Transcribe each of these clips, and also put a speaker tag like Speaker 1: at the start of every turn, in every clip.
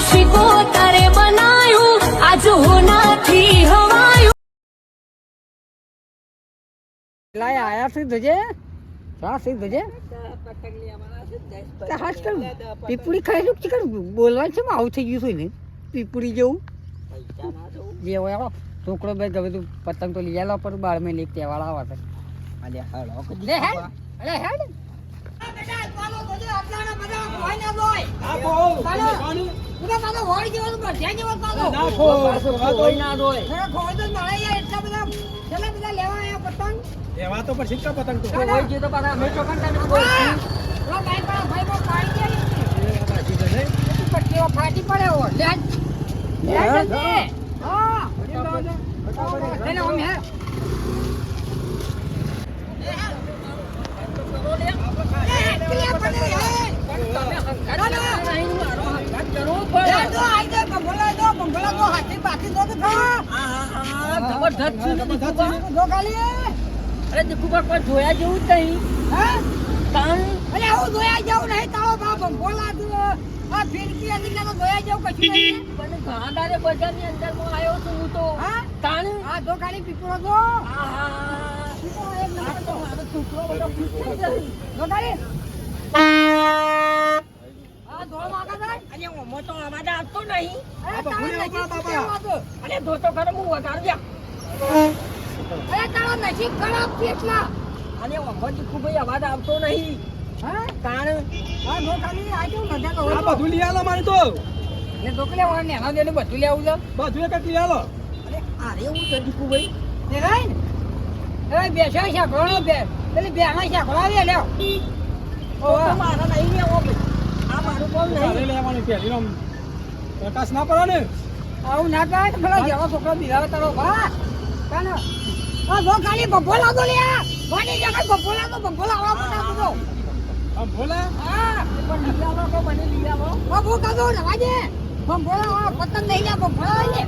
Speaker 1: શીખો તારે બનાયું આજ હોનાથી હવાયું
Speaker 2: લાય આયા છે ધજે હા છે ધજે પીપુડી ખાઈ લુક ચીકર બોલવાનું છે આવું થઈ ગયું છે ને પીપુડી જેવું જે હોય આવો છોકરો ભાઈ ગમે તું પતંગ તો લઈ આલો પર 12 મહિને એક તહેવાર આવે છે અલે હાલો લે હેડ અલે હેડ બેટા ચાલો ધજે આટલાના બધા હોય ના જોય આ બોલ પૂરા પાછો હોય જેવો તો બધ્યા જેવો પાછો ના હોય ના જોય ખોય તો મળે યાર એટલા બધા ચલા બધા લેવા આયા પતંગ
Speaker 3: એવા તો પર સિક્કા પતંગ તો
Speaker 2: હોય જે તો પાછા અમે ચોકન ટાઈમ બોલ રો ભાઈ પર ભાઈ પર પાડી દે
Speaker 3: એ બાકી તો નહીં
Speaker 2: પટ્ટીઓ ફાટી પડે હો લે લે હા લે ઓમ હે જોયા જેવું જ નહીં અરે હું જોયા જેવું નહીં તારો બાપ ભોલા આ ફિરકી હતી તો જોયા જેવું કશું નહીં પણ ગાંડારે બજારની અંદર માં આવ્યો છું હું તો તાણ આ જો ખાલી પીપળો જો પીપળો એક નંબર તો મારો છોકરો બધો પૂછે છે જો ખાલી આ દોડ માગા જાય અને ઓમો તો આવાજ આવતો નહીં અરે ધોતો કરે હું વગાડ દે અરે તારો નસીબ ખરાબ છે એટલા અને ઓમોજી ખૂબ અવાજ આવતો નહીં હા તાણ આ નો ખાલી આ કેવું મજા કરો
Speaker 3: આ બધું લઈ આલો મારે તો
Speaker 2: એ દોકલે વાળ ને આના દેને બધું લે આવું છે
Speaker 3: બધું એક લઈ આલો
Speaker 2: અરે આરે હું તરીકુ ભાઈ ને રાઈ ને એ બેસા છે ઘણો બે પેલી બેહા છે ઘણો લે લે ઓ મારા નહીં લે ઓ આ મારું કોમ
Speaker 3: તારે
Speaker 2: નહીં
Speaker 3: લેવાનું પહેલી નો પ્રકાશ ના પડે ને
Speaker 2: આવું ના કાય પેલો જેવો છોકરો બિરાવે તારો ભા કાન આ જો ખાલી બબોલા દો લે વાડી જગત બબોલા આવવા પડે તો
Speaker 3: આમ બોલા
Speaker 2: હા પણ લીલાવો કો બને લીલાવો બાબુ કાદો રવાજે બબોલા પતંગ નહીં લે બબોલા લે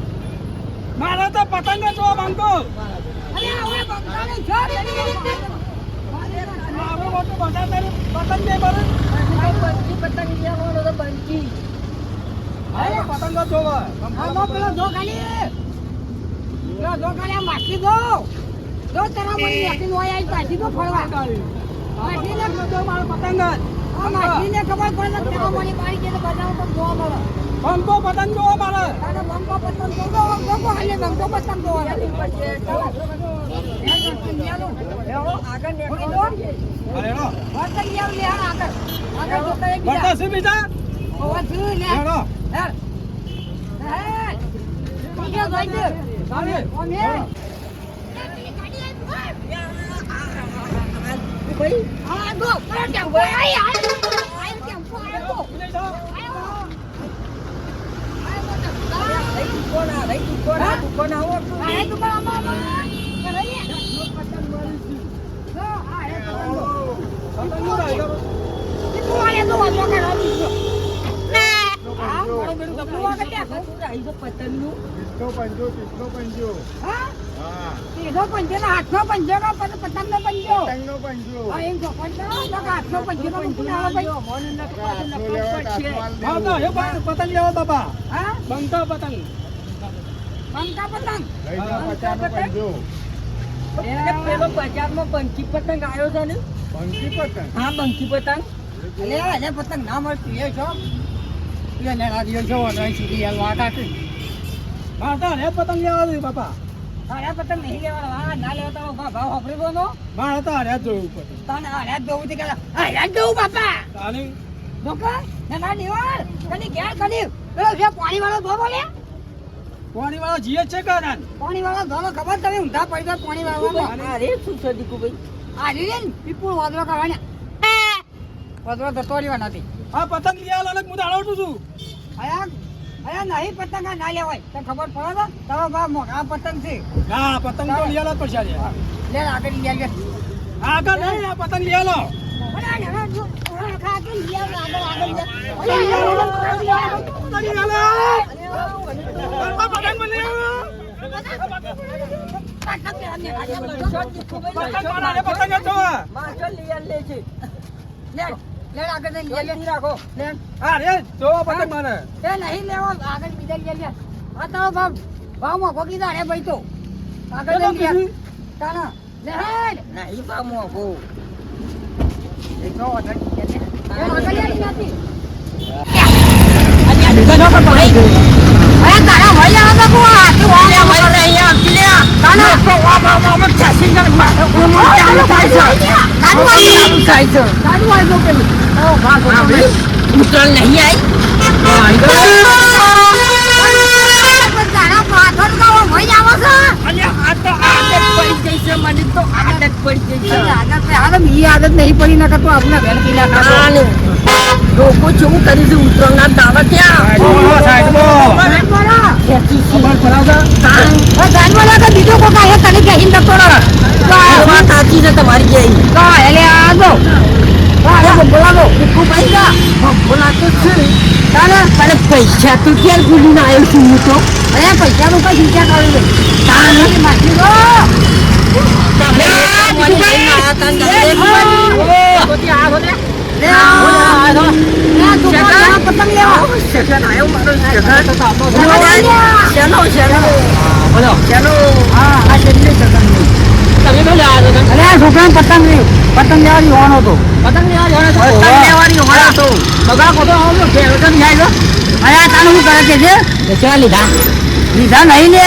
Speaker 3: મારે તો પતંગ જ જોવા માંગતો
Speaker 2: અરે હવે બંગાળે જોર
Speaker 3: હવે મોટો બધા તારે પતંગ દે બરે
Speaker 2: બંકી પતંગ લેવો તો બંકી
Speaker 3: હવે પતંગ જ જોવા
Speaker 2: આનો પેલો જો ખાલી માખી દો જો તારા મને માખી નો આઈ પાછી તો ફરવા માખીને
Speaker 3: તો મારો પતંગ જ
Speaker 2: આ માખીને ખબર પડે કે તારા મને પાડી કે બજાવ તો જોવા મળે
Speaker 3: બંકો પતંગ જોવા મારે
Speaker 2: તારે બંકો પતંગ તો બંકો હાલે બંકો પતંગ તો આગળ નીકળી
Speaker 3: અરે નો
Speaker 2: પતંગ લેવ લે આગળ તો કઈ
Speaker 3: બતા છે બીજા
Speaker 2: ઓવા છું લે
Speaker 3: હેડો
Speaker 2: હે બીજો જોઈ દે
Speaker 3: ચાલે
Speaker 2: ઓમે ભાઈ આ ગો પર કેમ ભાઈ આય કેમ ફોડો કોના હો આ તો મામા
Speaker 3: પતંગ લેવો બાપા બંકા પતંગ
Speaker 2: પેલો બજારમાં બંકી પતંગ આવ્યો છે ને હા બંકી પતંગ એટલે પતંગ ના મળતું એ છો
Speaker 3: પતંગ લેવા દે બાપા
Speaker 2: પતંગ નહીં લેવાના ના લેવા ભાવ વાપરી દો
Speaker 3: મારે તો હારે જોવું પડે
Speaker 2: તને હર્યા જવું છે કે હર્યા જવું બાપા
Speaker 3: તાને
Speaker 2: ડોકા ના નિવાર કની ઘેર કની પેલો જે પાણી વાળો ધો બોલે
Speaker 3: પાણી વાળો જીએ છે કે ના
Speaker 2: પાણી વાળો ધોનો ખબર તમે ઊંધા પડી જાય પાણી વાળો અરે શું છે દીકુ ભાઈ આ રે પીપુળ વાદળો કરવાના વાદળો ધતો લેવા નથી
Speaker 3: આ પતંગ લઈ આલો ને હું દાડવતું છું
Speaker 2: અયા નહીં પતંગ ના લેવાય તને ખબર પડે તો તારો બા મોટા પતંગ છે
Speaker 3: ના પતંગ તો લઈ આલો પછી
Speaker 2: લે આગળ લઈ લે
Speaker 3: આગળ નહીં આ પતંગ લઈ આલો
Speaker 2: લે આગળ લઈ લે લે
Speaker 3: રાખો
Speaker 2: લે
Speaker 3: હા રે જો પતંગ મને
Speaker 2: એ નહીં લેવો આગળ બીજા લે લે આ તારો ભાવમાં ભોગી દા રે ભાઈ તો આગળ લઈ લે તાના લે હેડ નહીં ભાવમાં ભો એ તો આગળ લે લે આગળ લે નથી અરે તારા ભાઈ આવે તો આ તું લે ભાઈ રે અહીંયા લે તાના તો વા ચાસી કર ચાલુ થાય છે ચાલુ થાય છે ચાલુ આવી ગયો પેલું ઓ ભાગ ઉતર નહીં આવી તારા પાછળ તો ભાઈ આવે છે અને આ તો આદત પડી ગઈ છે મને તો આદત પડી ગઈ છે આદત મી આદત નહીં પડી નકર તો આપણે ઘર પીલા ખાતો લોકો શું કરી છે ઉતરણના દાવા ક્યાં
Speaker 3: બોલો સાહેબ બોલો ખબર પડાવજો
Speaker 2: જાનવાલા કે બીજો કોક આયા તને કહીન દકોડો વાત સાચી છે તમારી કે કા એટલે આ દો બોલાવો તું પૈસા બોલાતો છે તારે તારે પૈસા તું ક્યાં ભૂલીને આવ્યો છું હું તો અરે પૈસા નું કઈ ચિંતા કરું છું તારે માટી દો તમે મને આ તન દે કોતી આ બોલે લે આ દો લે તું પતંગ લેવા શેખન આયો મારો શેખન તો આપો ચલો બોલો ચલો હા આ જલ્દી શેખન તમે બોલે આ દો અરે છોકરા પતંગ લેવાની હોવાનો તો પતંગ લેવાની હોવાનો તો બગા કોતો આવલો કે વગન જાય અરે તાનું શું કરે છે ચા લીધા નહીં લે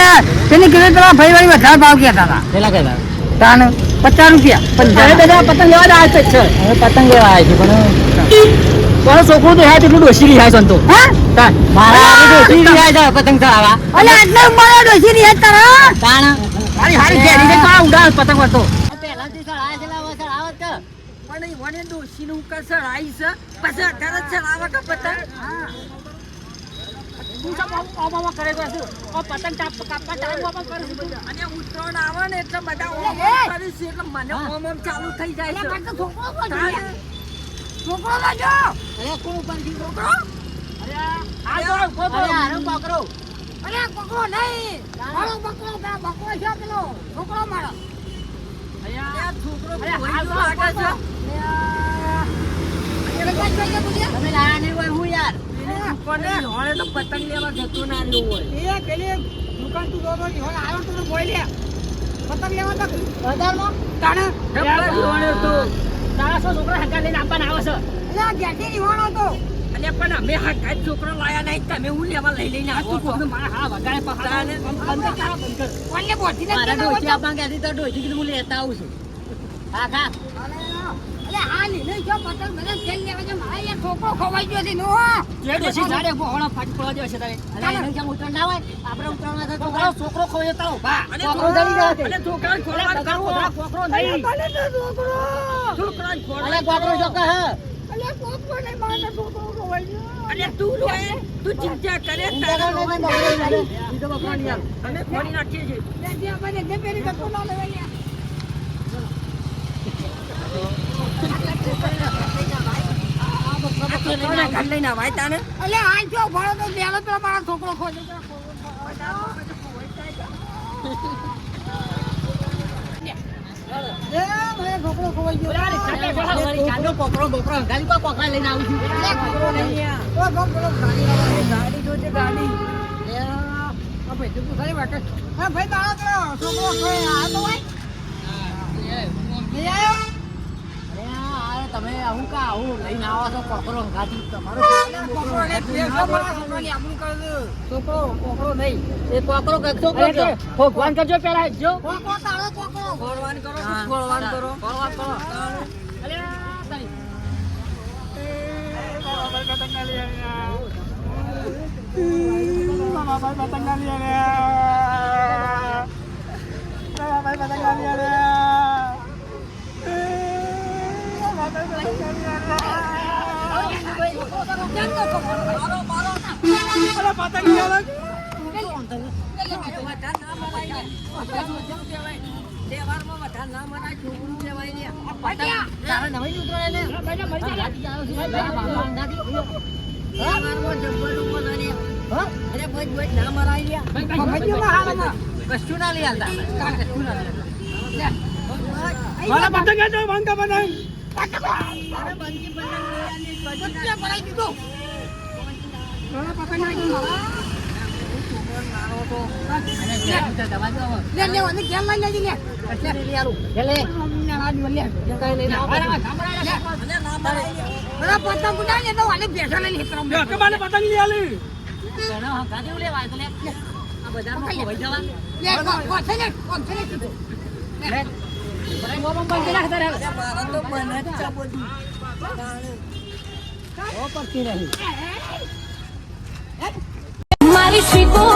Speaker 2: તેને કીધું પેલા ભાઈ વાળી વધારે ભાવ કહેતા હતા પેલા કહેતા તાન 50 રૂપિયા પણ બધા પતંગ લેવા આવે છે હવે પતંગ લેવા આવે છે પણ કોનો છોકરો તો હે તેટલું ડોસી રહ્યા સંતો હા તાન મારા ડોસી રહ્યા છે પતંગ ચડાવવા અલે એટલે મારા ડોસી રહ્યા તારા તાન હારી કેરી છે કા ઉડાડ પતંગ વાતો પહેલાથી ચડાય છે લાવ ચડાવત કે પણ ઈ વને ડોસી નું કા ચડાઈ છે પછી અઢાર ચડાવવા કે પતંગ હા તું સબ ઓમાં કરે તો ઓ પતંગ કાપવા ટાઈમ ઓમાં કરે અને ઉતરણ આવે ને એટલે બધા ઓમ કરે છે એટલે મને ઓમ ચાલુ થઈ જાય છે એટલે છોકરો બાજો અરે કોણ બંધી છોકરો અરે આ છોકરો અરે આરો બકરો અરે બકરો નહીં મારો બકરો છે પેલો છોકરો મારો અરે છોકરો ભાઈ લાગે છે અરે કઈ કઈ બોલ્યા તમે લાયા નહીં હોય હું યાર કોને હોણે તો પતંગ લેવા જતો ના રહ્યો હોય એ પેલી દુકાન તું દોડો ની હોણે આવ્યો તો બોલ લે પતંગ લેવા તો બજારમાં તાણે હોણે તો તારા સો છોકરા હકા લઈને આપવાના આવે છે એટલે ગેટી ની હોણો તો અને પણ અમે હકા છોકરો લાયા નહીં તમે હું લેવા લઈને આવો છો મારા હા વગાડે પકડાને બંધ કર કોને બોધી ને મારા ડોસી આપા ગેટી તો ડોસી કીધું હું લેતા આવું છું હા ખા અલે આ લીને જો પતંગ મને તેલ લેવા જો મારા યાર છોકરો ખવાઈ ગયો છે નો જે ડોસી જાડે હોણા ફાટી પડવા દેવા છે તારે અલે એને કેમ ઉતરણ ના હોય આપણે ઉતરણમાં તો છોકરો ખવાય તો બા છોકરો જડી જાય અને છોકરા ખોરવાન કરવો છોકરો નહીં છોકરા ખોરવાન અલે છોકરો જો કહે અલે છોકરો નહીં મારા છોકરો ખવાઈ ગયો અલે તું રોય તું ચિંતા કરે તારા બીજો બકરાની યાર અમે ખોરી નાખીએ છે લે જે આપણે જે પેરી કતો ના લેવા યાર અલે આ જો ભણો તો બેલો પેલા મારા છોકરો ખોજે છોકરો ખોવાઈ ગયો લઈને આવું છું ગાડી જોજે ગાડી ભાઈ તારો છોકરો આ તો હોય તમે આવું કા આવું લઈને આવો છો કોકરો ગાડી તમારો છોકરો નહીં એ કોકરો ભગવાન કરજો પેલા જો ભગવાન કરો ભગવાન કરો અલે
Speaker 3: મારા પતંગ તો ભાંગા પતંગ લ્યો, કે મને પતંગ લઈ આલી.
Speaker 1: મારી શીખો